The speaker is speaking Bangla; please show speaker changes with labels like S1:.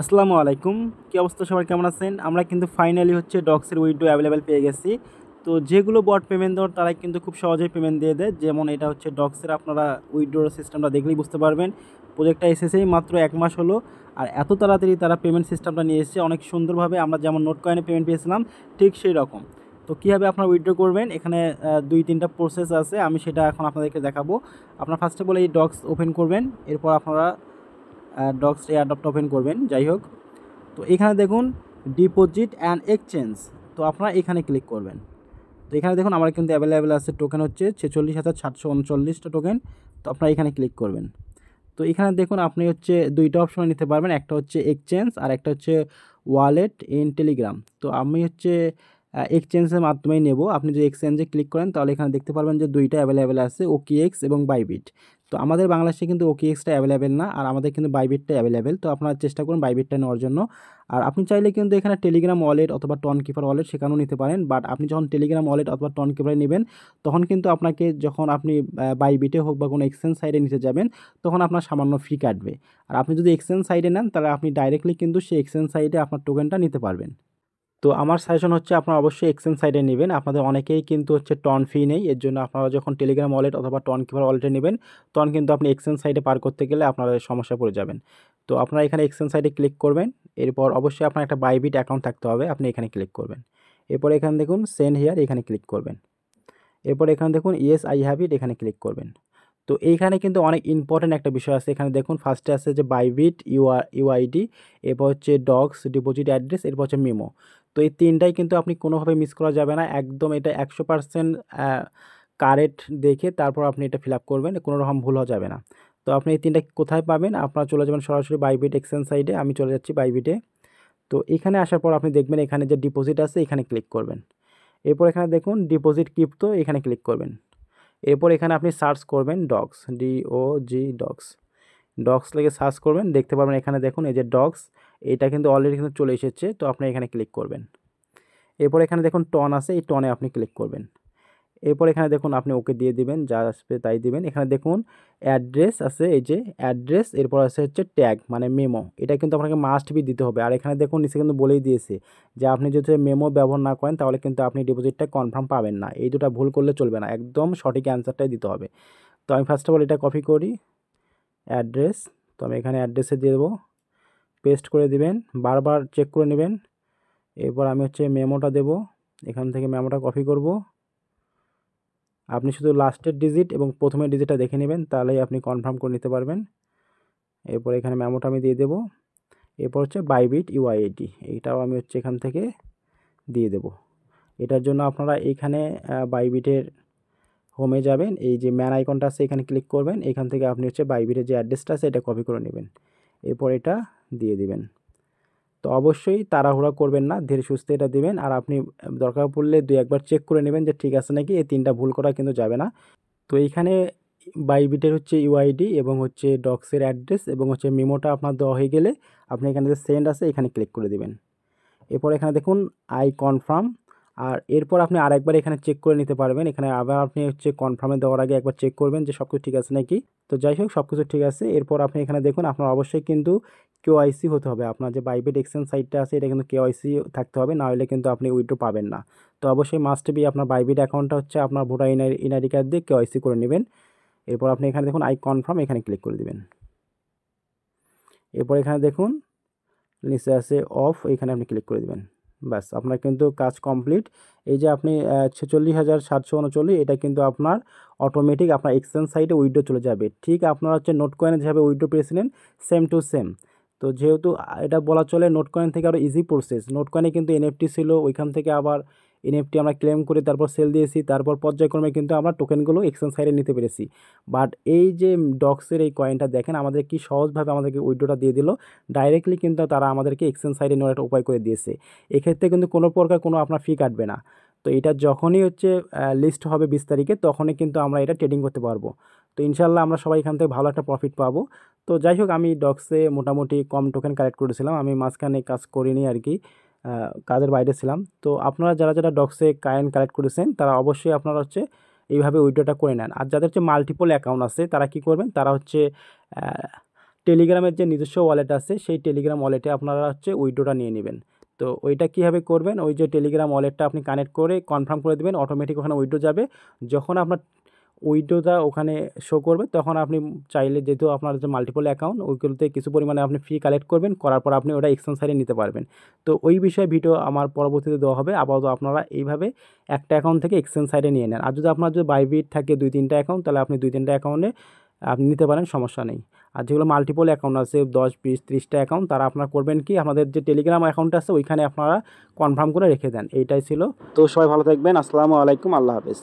S1: আসসালামু আলাইকুম। কি অবস্থা, সবার কেমন আছেন? আমরা কিন্তু ফাইনালি ডক্সের উইথড্র অ্যাভেলেবেল পেয়ে গেছি। তো যেগুলো বট পেমেন্ট দেওয়ার তারা কিন্তু খুব সহজেই পেমেন্ট দিয়ে দেয়। যেমন এটা ডক্সের, আপনারা উইথড্র সিস্টেমটা দেখলেই বুঝতে পারবেন। প্রজেক্টটা এসেছেই মাত্র 1 মাস হলো, আর এত তাড়াতাড়ি তারা পেমেন্ট সিস্টেমটা নিয়ে এসেছে অনেক সুন্দরভাবে। আমরা যেমন নোট কয়েনে পেমেন্ট পেয়েছিলাম ঠিক সেই রকম। তো কীভাবে আপনারা উইথড্র করবেন, এখানে 2-3টা প্রসেস আছে, আমি সেটা এখন আপনাদেরকে দেখাবো। আপনারা ফার্স্ট অফ অল এই ডক্স ওপেন করবেন, এরপর আপনারা ডক্স এয়ারড্রপটা ওপেন করবেন। যাই হোক, তো এখানে দেখুন ডিপোজিট অ্যান্ড এক্সচেঞ্জ, তো আপনারা এখানে ক্লিক করবেন। তো এখানে দেখুন আমার কিন্তু অ্যাভেলেবেল আছে টোকেন 46,739টা টোকেন। তো আপনারা এখানে ক্লিক করবেন। তো এখানে দেখুন আপনি 2টা অপশন নিতে পারবেন, একটা এক্সচেঞ্জ আর একটা ওয়ালেট ইন টেলিগ্রাম। তো আমি এক্সচেঞ্জের মাধ্যমেই নেব। আপনি যদি এক্সচেঞ্জে ক্লিক করেন তাহলে এখানে দেখতে পারবেন যে 2টা অ্যাভেলেবেল আছে, ওকিএক্স এবং বাইবিট। তো আমাদের বাংলাদেশে কিন্তু ওকিএক্সটা অ্যাভেলেবেল না, আর আমাদের কিন্তু বাইবিটটা অ্যাভেলেবেল। তো আপনারা চেষ্টা করুন বাইবিটটা নেওয়ার জন্য। আর আপনি চাইলে কিন্তু এখানে টেলিগ্রাম ওয়ালেট অথবা টন কিপার ওয়ালেট সেখানেও নিতে পারেন। বাট আপনি যখন টেলিগ্রাম ওয়ালেট অথবা টন কিপারে নেবেন, তখন কিন্তু আপনাকে, যখন আপনি বাইবিটে হোক বা কোনো এক্সচেঞ্জ সাইটে নিতে যাবেন, তখন আপনার সামান্য ফি কাটবে। আর আপনি যদি এক্সচেঞ্জ সাইটে নেন তাহলে আপনি ডাইরেক্টলি কিন্তু সেই এক্সচেঞ্জ সাইটে আপনার টোকেনটা নিতে পারবেন। তো আমার সাজেশন আপনারা অবশ্যই এক্সচেঞ্জ সাইটে নেবেন। আপনাদের অনেকেই কিন্তু টন ফি নেই, এর জন্য আপনারা যখন টেলিগ্রাম ওয়ালেট অথবা টন কিপার ওয়ালেটে নেবেন, তখন কিন্তু আপনি এক্সচেঞ্জ সাইটে পার করতে গেলে আপনারা সমস্যায় পড়ে যাবেন। তো আপনারা এখানে এক্সচেঞ্জ সাইটে ক্লিক করবেন। এরপর অবশ্যই আপনার একটা বাইবিট অ্যাকাউন্ট থাকতে হবে, আপনি এখানে ক্লিক করবেন। এরপর এখানে দেখুন সেন্ড হিয়ার, এখানে ক্লিক করবেন। এরপর এখানে দেখুন ইয়েস আই হ্যাভ ইট, এখানে ক্লিক করবেন। তো এইখানে কিন্তু অনেক ইম্পর্ট্যান্ট একটা বিষয় আছে। এখানে দেখুন ফার্স্টে আছে যে বাইবিট ইউআইডি, এরপর ডগস ডিপোজিট অ্যাড্রেস, এরপর মেমো। তো এই তিনটাই কিন্তু আপনি কোনোভাবে মিস করা যাবে না, একদম এটা 100% কারেক্ট দেখে তারপর আপনি এটা ফিল আপ করবেন, কোনো রকম ভুল হওয়া যাবে না। তো আপনি এই তিনটা কোথায় পাবেন, আপনারা চলে যাবেন সরাসরি বাইবিট এক্সচেঞ্জ সাইডে। আমি চলে যাচ্ছি বাইবিটে। তো এখানে আসার পর আপনি দেখবেন এখানে যে ডিপোজিট আছে এখানে ক্লিক করবেন। এরপর এখানে দেখুন ডিপোজিট ক্রিপ্টো, এখানে ক্লিক করবেন। এরপর এখানে আপনি সার্চ করবেন ডগস, DOG ডগস। ডগস লিখে সার্চ করবেন, দেখতে পারবেন এখানে দেখুন এই যে ডগস, এটা কিন্তু অলরেডি কিন্তু চলে এসেছে। তো আপনি এখানে ক্লিক করবেন। এরপর এখানে দেখুন টন আছে, এই টনে আপনি ক্লিক করবেন। এরপর এখানে দেখুন আপনি ওকে দিয়ে দিবেন, যা আসবে তাই দিবেন। এখানে দেখুন অ্যাড্রেস আছে, এই যে অ্যাড্রেস, এরপর আছে ট্যাগ মানে মেমো, এটা কিন্তু আপনাকে মাস্ট বি দিতে হবে। আর এখানে দেখুন নিচে কিন্তু বলেই দিয়েছে যে আপনি যদি মেমো ব্যবহার না করেন তাহলে কিন্তু আপনি ডিপোজিটটা কনফার্ম পাবেন না। এই দুটো ভুল করলে চলবে না, একদম সঠিক অ্যান্সারটাই দিতে হবে। তো আমি ফার্স্ট অফ অল এটা কপি করি, অ্যাড্রেস। তো আমি এখানে অ্যাড্রেসে দিয়ে দেবো, পেস্ট করে দিবেন, বারবার চেক করে নেবেন। এরপর আমি মেমোটা দেব, এখান থেকে মেমোটা কপি করব। আপনি শুধু লাস্টের ডিজিট এবং প্রথমের ডিজিটটা দেখে নেবেন, তাহলেই আপনি কনফার্ম করে নিতে পারবেন। এরপর এখানে মেমোটা আমি দিয়ে দেব। এরপর বাইবিট ইউআইডি, এইটাও আমি এখান থেকে দিয়ে দেব। এটার জন্য আপনারা এইখানে বাইবিটের হোমে যাবেন, এই যে ম্যান আইকনটা আছে এখানে ক্লিক করবেন। এখান থেকে আপনি বাইবিটের যে অ্যাড্রেসটা আছে এটা কপি করে নেবেন, এরপর এটা দিয়ে দিবেন। তো অবশ্যই তাড়াহুড়া করবেন না, ধীরে সুস্থে এটা দিবেন। আর আপনি দরকার পড়লে 2-1বার চেক করে নেবেন যে ঠিক আছে নাকি, এই তিনটা ভুল করা কিন্তু যাবে না। তো এইখানে বাইবিটের ইউআইডি এবং ডক্সের অ্যাড্রেস এবং মেমোটা আপনার দেওয়া হয়ে গেলে আপনি এখানে যে সেন্ড আছে এখানে ক্লিক করে দিবেন। এরপর এখানে দেখুন আই কনফার্ম। আর এরপর আপনি আরেকবার এখানে চেক করে নিতে পারবেন। এখানে আবার আপনি কনফার্মে দেওয়ার আগে একবার চেক করবেন যে সব কিছু ঠিক আছে নাকি। তো যাই হোক, সব কিছু ঠিক আছে। এরপর আপনি এখানে দেখুন আপনার অবশ্যই কিন্তু কেওআইসি হতে হবে। আপনার যে বাইবিট এক্সচেঞ্জ সাইটটা আছে এটা কিন্তু কেওআইসি থাকতে হবে, না হলে কিন্তু আপনি উইথড্র পাবেন না। তো অবশ্যই মাস্ট বি আপনার বাইবিট অ্যাকাউন্টটা আপনার ভোটার এনআইডি কার্ড দিয়ে কেওআইসি করে নেবেন। এরপর আপনি এখানে দেখুন আই কনফার্ম, এখানে ক্লিক করে দিবেন। এরপর এখানে দেখুন নিচে আছে অফ, এখানে আপনি ক্লিক করে দিবেন। ব্যাস, আপনার কিন্তু কাজ কমপ্লিট। এই যে আপনি 46,739, এটা কিন্তু আপনার অটোমেটিক আপনার এক্সচেঞ্জ সাইটে উইথড্র চলে যাবে। ঠিক আপনারা নোট কয়েনে যেভাবে উইথড্র পেয়েছিলেন সেম টু সেম। তো যেহেতু এটা বলা চলে নোট কয়েন থেকে আরও ইজি প্রসেস। নোট কয়েনে কিন্তু এনএফটি ছিল, ওইখান থেকে আবার এনএফটি আমরা ক্লেম করে তারপর সেল দিয়েছি, তারপর পর্যায়ক্রমে কিন্তু আমরা টোকেনগুলো এক্সচেঞ্জ সাইটে নিতে পেরেছি। বাট এই যে ডক্সের এই কয়েনটা দেখেন আমাদের কি সহজভাবে আমাদেরকে উইথড্রটা দিয়ে দিল, ডাইরেক্টলি কিন্তু তারা আমাদেরকে এক্সচেঞ্জ সাইটে নেওয়ার একটা উপায় করে দিয়েছে। এক্ষেত্রে কিন্তু কোনো প্রকার কোনো আপনার ফি কাটবে না। তো এটা যখনই লিস্ট হবে 20 তারিখে, তখনই কিন্তু আমরা এটা ট্রেডিং করতে পারবো। তো ইনশাল্লাহ আমরা সবাই এখান থেকে ভালো একটা প্রফিট পাবো। তো যাই হোক, আমি ডক্সে মোটামুটি কম টোকেন কালেক্ট করেছিলাম, আমি মাঝখানে কাজ করিনি আর কি, কাজের বাইরে ছিলাম। তো আপনারা যারা যারা ডক্সে কয়েন কালেক্ট করেছেন তারা অবশ্যই আপনারা এইভাবে উইথড্রটা করে নেন। আর যাদের মাল্টিপল অ্যাকাউন্ট আছে তারা কি করবেন, তারা টেলিগ্রামের যে নিজস্ব ওয়ালেট আছে সেই টেলিগ্রাম ওয়ালেটে আপনারা হচ্ছে উইথড্রটা নিয়ে নেবেন। তো ওইটা কীভাবে করবেন, ওই যে টেলিগ্রাম ওয়ালেটটা আপনি কানেক্ট করে কনফার্ম করে দেবেন, অটোমেটিক ওখানে উইথড্র যাবে। যখন আপনার উইথড্রটা ওখানে শো করবে তখন আপনি চাইলে, যেহেতু আপনার যে মাল্টিপল অ্যাকাউন্ট ওইগুলোতে কিছু পরিমাণে আপনি ফি কালেক্ট করবেন, করার পর আপনি ওটা এক্সচেঞ্জ সাইডে নিতে পারবেন। তো ওই বিষয়ে ভিডিও আমার পরবর্তীতে দেওয়া হবে। আপাতত আপনারা এইভাবে একটা অ্যাকাউন্ট থেকে এক্সচেঞ্জ সাইডে নিয়ে নেন। আর যদি আপনার যদি বাইবিট থাকে 2-3টা অ্যাকাউন্ট, তাহলে আপনি 2-3টা অ্যাকাউন্টে আপনি নিতে পারেন, সমস্যা নেই। আর যেগুলো মাল্টিপল অ্যাকাউন্ট আছে 10-20-30টা অ্যাকাউন্ট, তারা আপনারা করবেন কি, আমাদের যে টেলিগ্রাম অ্যাকাউন্ট আছে ওইখানে আপনারা কনফার্ম করে রেখে দেন। এইটাই ছিল। তো সবাই ভালো থাকবেন। আসসালামু আলাইকুম, আল্লাহ হাফেজ।